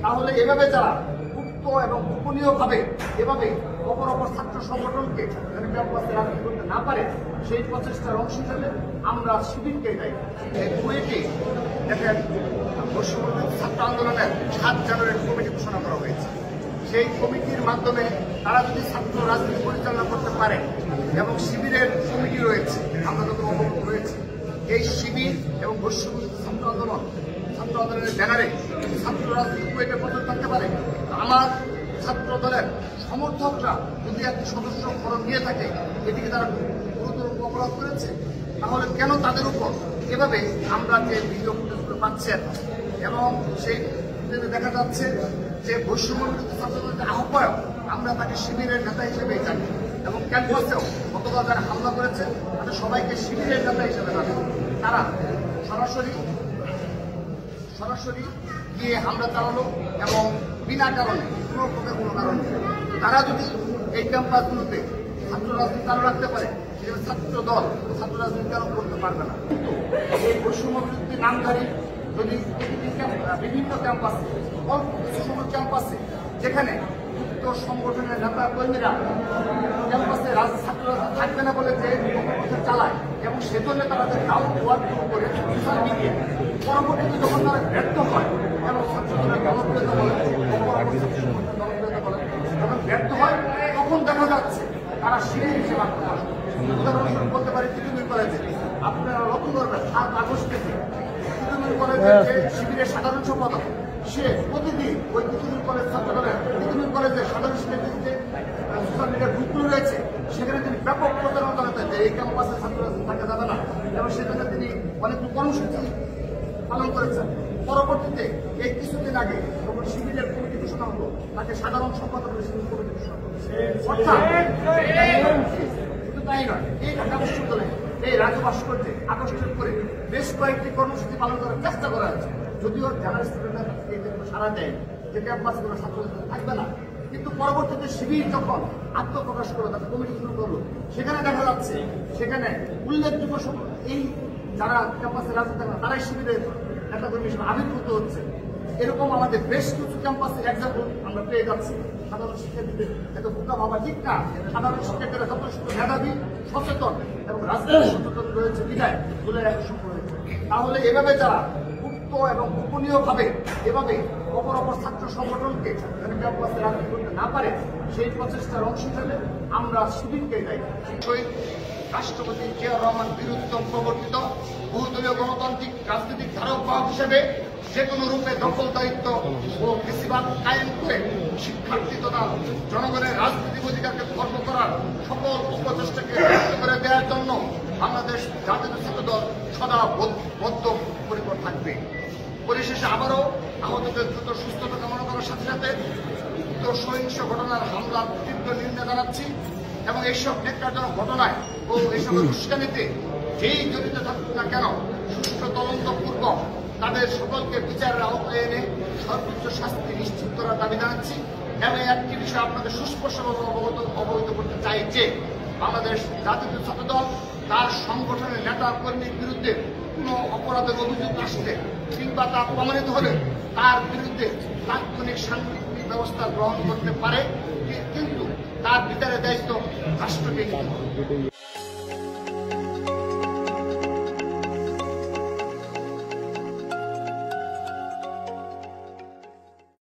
তাহলে এভাবে যারা গুপ্ত এবং গোপনীয়ভাবে এভাবে অপর ছাত্র সংগঠনকে ক্যাম্পাসে রাজনীতি করতে না পারে সেই প্রচেষ্টার অংশ হিসেবে আমরা শিবিরকে দেয়। কুয়েটে দেখেন পশ্চিমবঙ্গ ছাত্র আন্দোলনের 7 জানুয়ারি কমিটি ঘোষণা করা হয়েছে। সেই কমিটির মাধ্যমে তারা যদি ছাত্র রাজনীতি পরিচালনা করতে পারে এবং শিবিরের কমিটি রয়েছে, আমরা যত অবগত রয়েছে, এই শিবির এবং পশ্চিমবঙ্গ ছাত্র আন্দোলনের ব্যানারে ছাত্র রাজনীতি কুয়েটে প্রচার থাকতে পারে। আমার ছাত্র দলের সমর্থকরা যদি একটি সদস্য ফরম নিয়ে থাকে, এটিকে তারা গুরুতর অপরাধ করেছে। তাহলে কেন তাদের উপর এভাবে আমরা যে ভিডিও ফুটেজগুলো পাচ্ছি এবং সেই দেখা যাচ্ছে যে বৈষম্য ছাত্রদের আহ্বায়ক, আমরা তাকে শিবিরের নেতা হিসেবে জানি এবং ক্যাম্পাসেও গতকাল যারা হামলা করেছে তাদের সবাইকে শিবিরের নেতা হিসেবে জানি। তারা সরাসরি গিয়ে হামলা চালালো এবং বিনা কারণে কোনো কারণ নেই। তারা যদি এই ক্যাম্পাসগুলোতে ছাত্র রাজনীতি চালু রাখতে পারে, সেখানে ছাত্র দল ছাত্র রাজনীতি চালু করতে পারবে না। কিন্তু এই বৈষম্য বিরোধী নামধারী যদি বিভিন্ন ক্যাম্পাসে, অল্প কিছু সময় ক্যাম্পাসে যেখানে গুপ্ত সংগঠনের নেতা কর্মীরা ক্যাম্পাসে ছাত্র রাজনীতি থাকবে না বলে যে চালায় এবং সেজন্য তারা ডাউন ওয়ার্ক করে সোশ্যাল মিডিয়া পরবর্তীতে যখন তারা ব্যর্থ হয় এবং ছাত্রদের জনপ্রিয়তা বলে যখন ব্যর্থ হয় তখন দেখা যাচ্ছে তারা শিবির হিসেবে আক্রমণ। উদাহরণস্বরূপ বলতে পারি তিতুমির কলেজে আপনারা লক্ষ্য করবেন 7 আগস্ট থেকে তিতুমির কলেজের যে শিবিরের সাধারণ সম্পাদক, সে প্রতিদিন ওই তিতুমির কলেজ ছাত্রদলের তিতুমির কলেজের সাধারণ শিক্ষার্থীদের যে সোশ্যাল মিডিয়ার গ্রুপগুলো রয়েছে সেখানে তিনি ব্যাপক প্রচারণা চালাতেন যে এই ক্যাম্পাসে ছাত্ররা থাকা যাবে না এবং সেখানে তিনি অনেকগুলো কর্মসূচি পালন করেছেন। পরবর্তীতে এই কিছুদিন আগে যখন শিবিরের কমিটি ঘোষণা হলো, তাকে সাধারণ সম্পাদক শিবির কমিটি ঘোষণা করেছে। অর্থাৎ শুধু তাই নয়, এই ঢাকা বিশ্ববিদ্যালয়ে এই রাজু ভাস্কর্যে আগস্টের পরে বেশ কয়েকটি কর্মসূচি পালন করার চেষ্টা করা হয়েছে, যদিও যারা স্টুডেন্টরা সারা দেয় যে ক্যাম্পাসে কোনো ছাত্রছাত্রী থাকবে না। কিন্তু পরবর্তীতে শিবির যখন আত্মপ্রকাশ করলো, তাদের কমিটি শুরু করলো, সেখানে দেখা যাচ্ছে সেখানে উল্লেখযোগ্য এই যারা ক্যাম্পাসে রাজনীতি থাকে না তারাই শিবিরের নেতাকর্মী হিসেবে আবির্ভূত হচ্ছে। এরকম আমাদের বেশ কিছু ক্যাম্পাসের এক্সাম্পল আমরা পেয়ে যাচ্ছি। সাধারণ শিক্ষার্থীদের এত বোকা ভাবা ঠিক না। সাধারণ শিক্ষার্থীরা যথেষ্ট মেধাবী, সচেতন এবং রাজনৈতিক সচেতন রয়েছে বিদায় বলে আকর্ষণ করেছে। তাহলে এভাবে যারা গুপ্ত এবং গোপনীয়ভাবে এভাবে অপর ছাত্র সংগঠনকে ক্যাম্পাসে রাজনীতি করতে না পারে সেই প্রচেষ্টার অংশ হিসেবে আমরা শিবিরকে দেয়। রাষ্ট্রপতি জিয়াউর রহমান বিরুদ্ধ প্রবর্তিত বহুদলীয় গণতান্ত্রিক রাজনৈতিক ধারক বাহক হিসেবে যে কোনো রূপে দখলদারিত্ব ও বেশিরভাগ কায়েম করে শিক্ষার্থী তথা জনগণের রাজনৈতিক অধিকারকে খর্ব করার সকল উপচেষ্টাকে ব্যক্ত করে দেওয়ার জন্য বাংলাদেশ জাতীয় ছাত্র দল সদা বদ্ধপরিকর থাকবে। পরিশেষে আবারও আহতদের দ্রুত সুস্থতা কামনা করার সাথে সাথে উক্ত সহিংস ঘটনার হামলার তীব্র নিন্দা জানাচ্ছি এবং এইসব নেককারজনক ঘটনায় ও এইসব উস্কানিতে যেই জড়িত থাকুক না কেন সুষ্ঠু তদন্তপূর্বক তাদের সকলকে বিচারের আওতায় এনে সর্বোচ্চ শাস্তি নিশ্চিত করার দাবি জানাচ্ছি। এবং একটি বিষয় আপনাদের সুস্পষ্টভাবে অবগত করতে চাই যে বাংলাদেশ জাতীয় ছাত্র দল তার সংগঠনের নেতা কর্মীর বিরুদ্ধে কোনো অপরাধের অভিযোগ আসলে কিংবা তা প্রমাণিত হলে তার বিরুদ্ধে তাৎক্ষণিক সাংগঠনিক ব্যবস্থা গ্রহণ করতে পারে, কিন্তু তার বিচারের দায়িত্ব রাষ্ট্রকে।